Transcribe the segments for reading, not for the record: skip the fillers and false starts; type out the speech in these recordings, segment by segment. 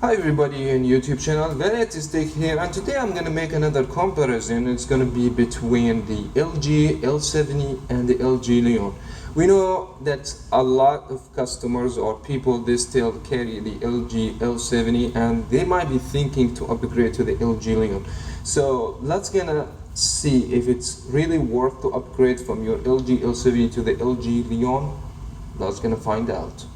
Hi everybody in YouTube channel, Stick here, and today I'm gonna make another comparison. It's gonna be between the LG L70 and the LG Leon. We know that a lot of customers or people, they still carry the LG L70 and they might be thinking to upgrade to the LG Leon. So let's gonna see if it's really worth to upgrade from your LG L70 to the LG Leon. Let's gonna find out.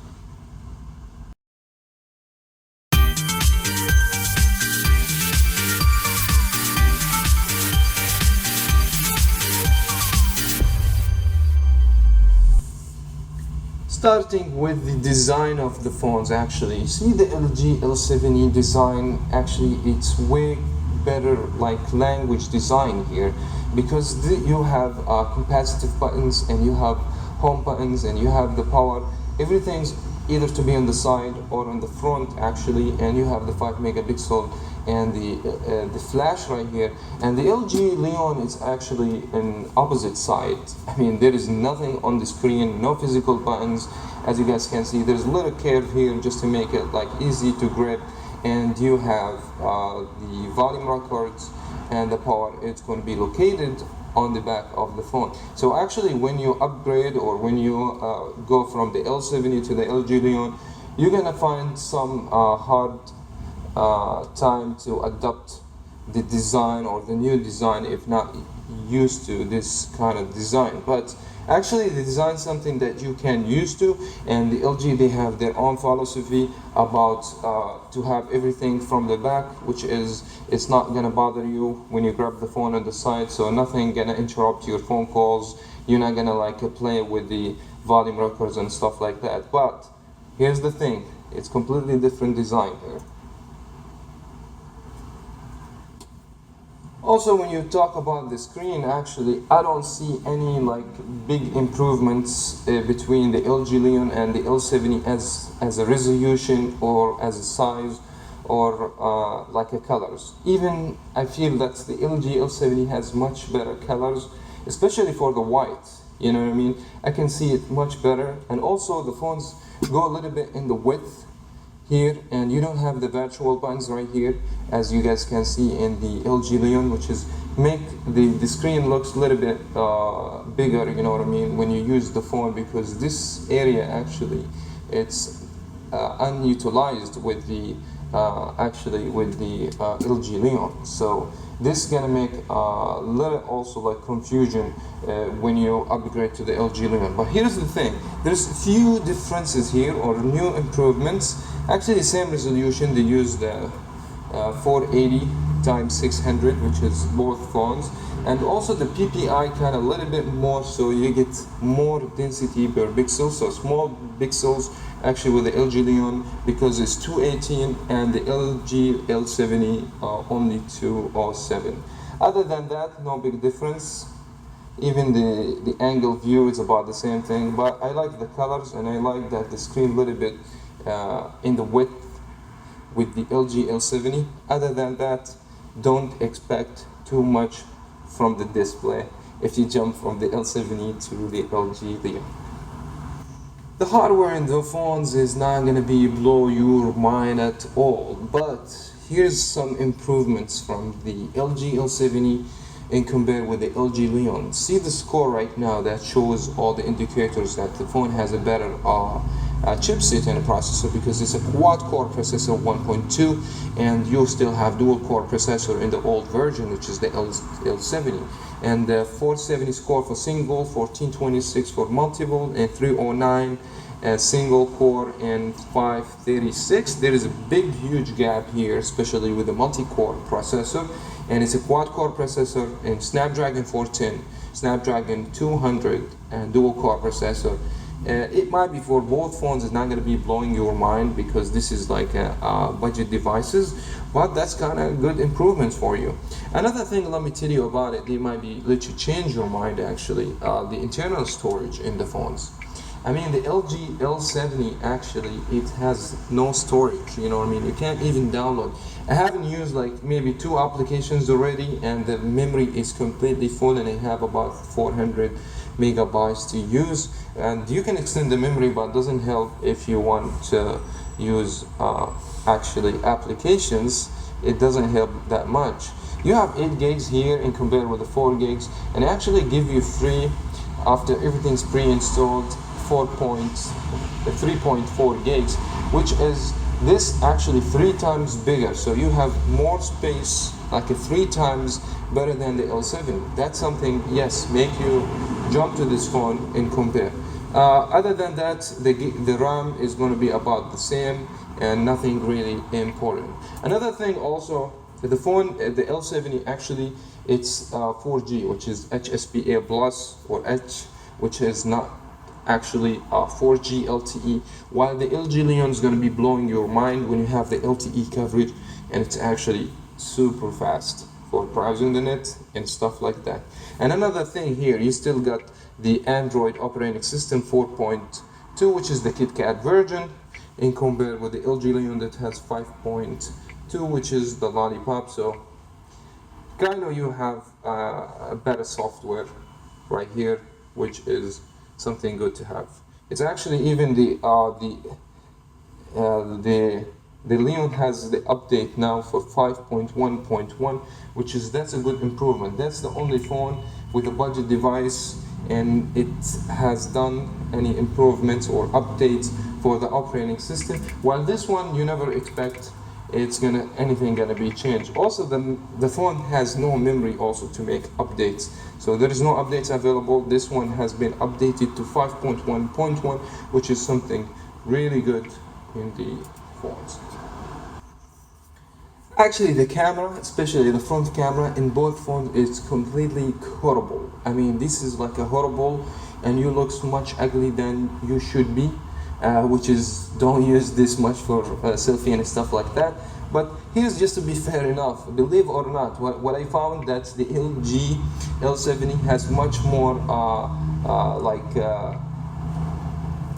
Starting with the design of the phones, actually see the LG L70 design. Actually, it's way better like language design here, because you have capacitive buttons and you have home buttons and you have the power. Everything's either to be on the side or on the front actually, and you have the 5 megapixel and the flash right here. And the LG Leon is actually an opposite side. I mean, there is nothing on the screen, no physical buttons. As you guys can see, there's a little curve here just to make it like easy to grip, and you have the volume records and the power. It's going to be located on the back of the phone. So actually, when you upgrade or when you go from the L70 to the LG Leon, you're gonna find some hard time to adopt the design or the new design if not used to this kind of design. But actually the design is something that you can use to, and the LG, they have their own philosophy about to have everything from the back, which is it's not gonna bother you when you grab the phone on the side, so nothing gonna interrupt your phone calls. You're not gonna like play with the volume records and stuff like that. But here's the thing, it's completely different design here. Also, when you talk about the screen, actually, I don't see any like big improvements between the LG Leon and the L70 as a resolution or as a size or like a colors. Even I feel that the LG L70 has much better colors, especially for the white. You know what I mean? I can see it much better, and also the phones go a little bit in the width here, and you don't have the virtual buttons right here, as you guys can see in the LG Leon, which is make the screen looks a little bit bigger, you know what I mean, when you use the phone, because this area actually it's unutilized with the LG Leon. So this is gonna make a little also like confusion when you upgrade to the LG Leon. But here's the thing, there's a few differences here or new improvements. Actually the same resolution, they use the 480 times 600, which is both phones, and also the PPI kind of a little bit more, so you get more density per pixel, so small pixels actually with the LG Leon, because it's 218 and the LG L70 only 207. Other than that, no big difference. Even the angle view is about the same thing, but I like the colors and I like that the screen a little bit in the width with the LG L70. Other than that, don't expect too much from the display if you jump from the L70 to the LG Leon. The hardware in the phones is not going to be blow your mind at all, but here's some improvements from the LG L70 and compared with the LG Leon. See the score right now that shows all the indicators that the phone has a better chipset and a processor, because it's a quad-core processor 1.2, and you still have dual-core processor in the old version, which is the L70. And 470 score for single, 1426 for multiple, and 309 single core, and 536. There is a big huge gap here, especially with the multi-core processor, and it's a quad-core processor and Snapdragon 410, Snapdragon 200, and dual-core processor. It might be for both phones, it's not going to be blowing your mind because this is like budget devices, but that's kind of good improvements for you. Another thing, let me tell you about it, they might be let you change your mind actually, the internal storage in the phones. I mean, the LG L70 actually, it has no storage, you know what I mean, you can't even download. I haven't used like maybe 2 applications already, and the memory is completely full, and I have about 400 megabytes to use, and you can extend the memory, but it doesn't help if you want use actually applications, it doesn't help that much. You have 8 gigs here in compared with the 4 gigs, and actually give you free, after everything's pre-installed, 3.4 gigs, which is this actually 3 times bigger. So you have more space, like a 3 times better than the L70. That's something, yes, make you jump to this phone and compare. Other than that, the RAM is going to be about the same and nothing really important. Another thing also, the phone, the L70 actually, it's 4G, which is HSPA plus or H, which is not actually 4G LTE, while the LG Leon is going to be blowing your mind when you have the LTE coverage, and it's actually super fast for browsing the net and stuff like that. And another thing here, you still got the Android operating system 4.2, which is the KitKat version, in compared with the LG Leon that has 5.2, which is the Lollipop. So kind of you have a better software right here, which is something good to have. It's actually even the Leon has the update now for 5.1.1, which is, that's a good improvement. That's the only phone with a budget device, and it has done any improvements or updates for the operating system, while this one you never expect anything gonna be changed. Also, the phone has no memory also to make updates, so there is no updates available. This one has been updated to 5.1.1, which is something really good in the phones. Actually, the camera, especially the front camera in both phones, is completely horrible. I mean, this is like a horrible, and you look much ugly than you should be. Which is, don't use this much for selfie and stuff like that. But here's just to be fair enough, believe or not, what I found that the LG L70 has much more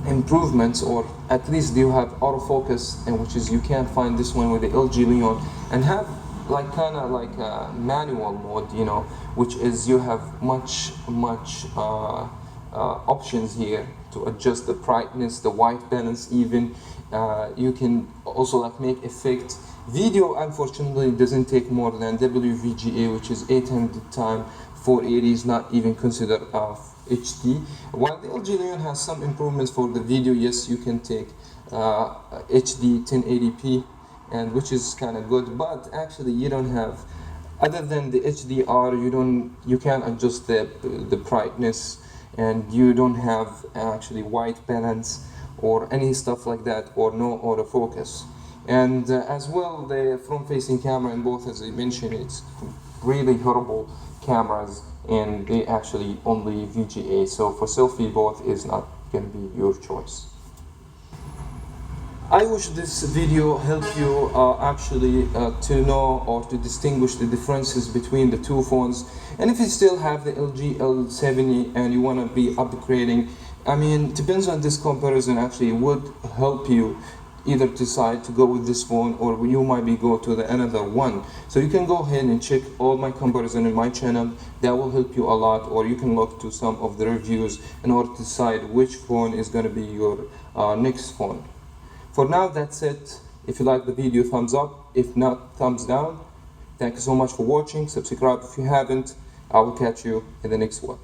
improvements, or at least you have autofocus, and which is you can't find this one with the LG Leon, and have like kind of like a manual mode, you know, which is you have much options here to adjust the brightness, the white balance even. You can also like make effect. Video unfortunately doesn't take more than WVGA, which is 800 times 480, is not even considered HD. While the LG Leon has some improvements for the video, yes, you can take HD 1080p, and which is kind of good, but actually you don't have, other than the HDR, you can't adjust the brightness, and you don't have actually white balance or any stuff like that, or no autofocus. And as well, the front-facing camera in both, as I mentioned, it's really horrible cameras, and they actually only VGA. So for selfie, both is not going to be your choice. I wish this video helped you actually to know or to distinguish the differences between the two phones. And if you still have the LG L70 and you want to be upgrading, I mean, depends on this comparison, actually would help you either decide to go with this phone, or you might be go to the another one. So you can go ahead and check all my comparison in my channel. That will help you a lot. Or you can look to some of the reviews in order to decide which phone is going to be your next phone. For now, that's it. If you like the video, thumbs up. If not, thumbs down. Thank you so much for watching. Subscribe if you haven't. I will catch you in the next one.